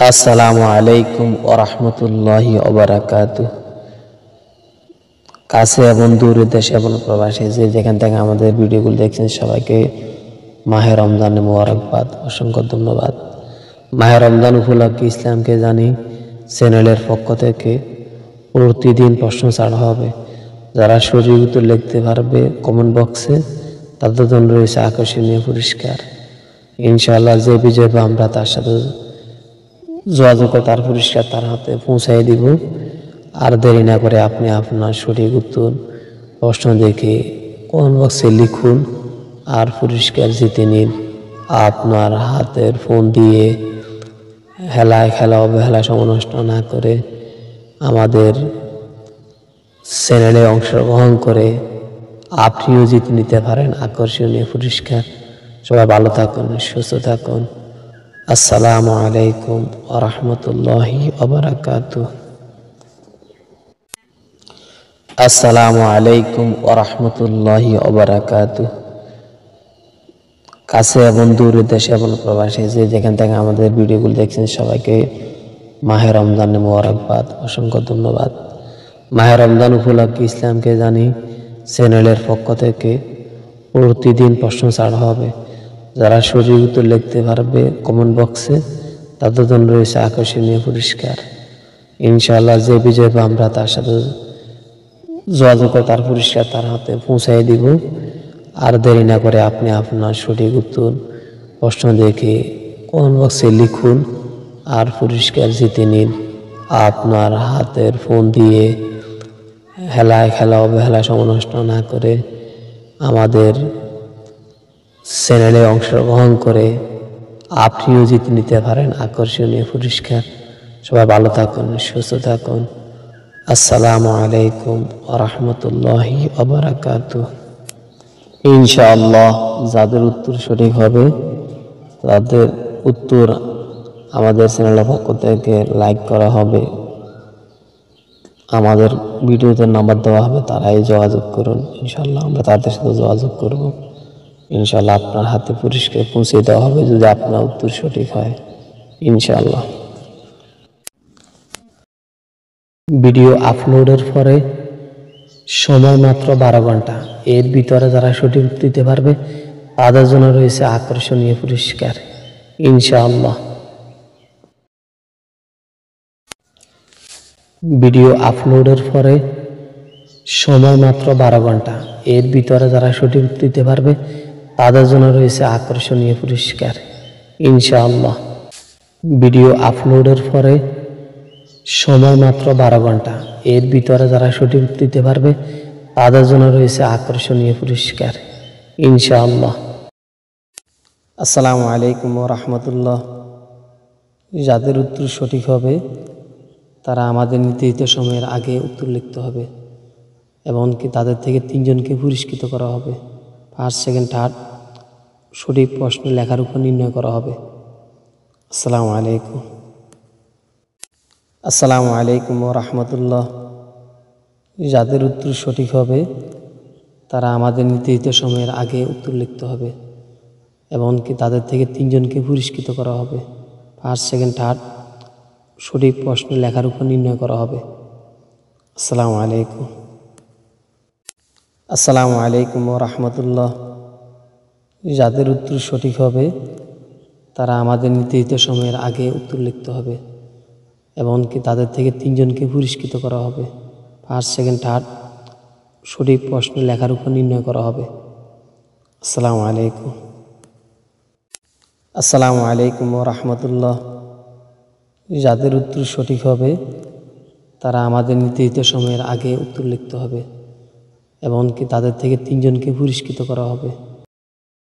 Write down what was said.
আসসালামু আলাইকুম ওয়া রাহমাতুল্লাহি ওয়া বারাকাতুহু। কাছে এবং দূরে দেশে এবং প্রবাসে যে যেখান থেকে আমাদের ভিডিওগুলো দেখছেন সবাইকে মাহে রমজানের মোবারকবাদ, অসংখ্য ধন্যবাদ। মাহে রমজান উপলক্ষে ইসলামকে জানি চ্যানেলের পক্ষ থেকে প্রতিদিন প্রশ্ন ছাড়া হবে। যারা সঠিক উত্তর লিখতে পারবে কমেন্ট বক্সে তাদের জন্য রয়েছে আকর্ষণীয় পুরস্কার। ইনশাআল্লাহ যে বিজয় পাবে আমরা তার সাথে যোগাযোগ করে তার পুরস্কার তার হাতে পৌঁছাই দিব। আর দেরি না করে আপনি আপনার সঠিক উত্তর প্রশ্ন দেখে কমেন্ট বক্সে লিখুন আর পুরস্কার জিতে নিন। আপনার হাতের ফোন দিয়ে খেলা অবহেলা সময় নষ্ট না করে আমাদের চ্যানেলে অংশগ্রহণ করে আপনিও জিতে নিতে পারেন আকর্ষণীয় পুরস্কার। সবাই ভালো থাকুন, সুস্থ থাকুন। আসসালামু আলাইকুম ওয়া রাহমাতুল্লাহি ওয়া বারাকাতুহু। আসসালামু আলাইকুম ওয়া রাহমাতুল্লাহি ওয়া বারাকাতুহু। কাছে এবং দূরে দেশে এবং প্রবাসে যে যেখান থেকে আমাদের ভিডিওগুলো দেখছেন সবাইকে মাহে রমজানের মোবারকবাদ, অসংখ্য ধন্যবাদ। মাহে রমজান উপলক্ষে ইসলামকে জানি চ্যানেলের পক্ষ থেকে প্রতিদিন প্রশ্ন ছাড়া হবে। যারা সঠিক উত্তর লিখতে পারবে কমেন্ট বক্সে তাদের জন্য রয়েছে আকর্ষণীয় পুরস্কার। ইনশাআল্লাহ যে বিজয় পাবে আমরা তার সাথে যোগাযোগ করে তার পুরস্কার তার হাতে পৌঁছাই দিব। আর দেরি না করে আপনি আপনার সঠিক উত্তর প্রশ্ন দেখে কমেন্ট বক্সে লিখুন আর পুরস্কার জিতে নিন। আপনার হাতের ফোন দিয়ে খেলা অবহেলা সময় নষ্ট না করে আমাদের চ্যানেলে অংশগ্রহণ করে আপনিও জিতে নিতে পারেন আকর্ষণীয় পুরস্কার। সবাই ভালো থাকুন, সুস্থ থাকুন। আসসালামু আলাইকুম ওয়া রাহমাতুল্লাহি ওয়া বারাকাতুহু। ইনশাআল্লাহ যাদের উত্তর সঠিক হবে তাদের উত্তর আমাদের চ্যানেলের পক্ষ থেকে লাইক করা হবে, আমাদের ভিডিওতে নাম্বার দেওয়া হবে, তারাই যোগাযোগ করুন। ইনশাআল্লাহ আমরা তাদের সাথে যোগাযোগ করব। ইনশাআল্লাহ আপনার হাতে পুরস্কার পৌঁছে দেওয়া হবে যদি আপনার উত্তর সঠিক হয় ইনশাআল্লাহ। ভিডিও আপলোডের পরে সময় মাত্র 12 ঘন্টা, এর ভিতরে যারা সঠিক উত্তর দিতে পারবে তাদের জন্য রয়েছে আকর্ষণীয় পুরস্কার ইনশাআল্লাহ। ভিডিও আপলোডের পরে সময় মাত্র 12 ঘন্টা, এর ভিতরে যারা সঠিক উত্তর দিতে পারবে তাদের জন্য রয়েছে আকর্ষণীয় পুরস্কার ইনশাআল্লাহ। ভিডিও আপলোডের পরে সময় মাত্র 12 ঘন্টা, এর ভিতরে যারা সঠিক উত্তর দিতে পারবে তাদের জন্য রয়েছে আকর্ষণীয় পুরস্কার ইনশাআল্লাহ। আসসালামু আলাইকুম ওয়া রাহমাতুল্লাহ। যাদের উত্তর সঠিক হবে তারা আমাদের নির্ধারিত সময়ের আগে উত্তর লিখতে হবে, এমনকি তাদের থেকে 3 জনকে পুরস্কৃত করা হবে। ফার্স্ট, সেকেন্ড, থার্ড সঠিক প্রশ্ন লেখার উপর নির্ণয় করা হবে। আসসালামু আলাইকুম। আসসালামু আলাইকুম ওয়া রাহমাতুল্লাহ। যাদের উত্তর সঠিক হবে তারা আমাদের নির্ধারিত সময়ের আগে উত্তর লিখতে হবে, এমনকি তাদের থেকে 3 জনকে পুরস্কৃত করা হবে। ফার্স্ট, সেকেন্ড, থার্ড সঠিক প্রশ্ন লেখার উপর নির্ণয় করা হবে। আসসালামু আলাইকুম। আসসালামু আলাইকুম ওয়া রাহমাতুল্লাহ। যাদের উত্তর সঠিক হবে তারা আমাদের নির্ধারিত সময়ের আগে উত্তর লিখতে হবে, এমনকি তাদের থেকে 3 জনকে পুরস্কৃত করা হবে। ফার্স্ট, সেকেন্ড, থার্ড সঠিক প্রশ্ন লেখার উপর নির্ণয় করা হবে। আসসালামু আলাইকুম। আসসালামু আলাইকুম ওয়া রাহমাতুল্লাহ। যাদের উত্তর সঠিক হবে তারা আমাদের নির্ধারিত সময়ের আগে উত্তর লিখতে হবে, এমনকি তাদের থেকে 3 জনকে পুরস্কৃত করা হবে।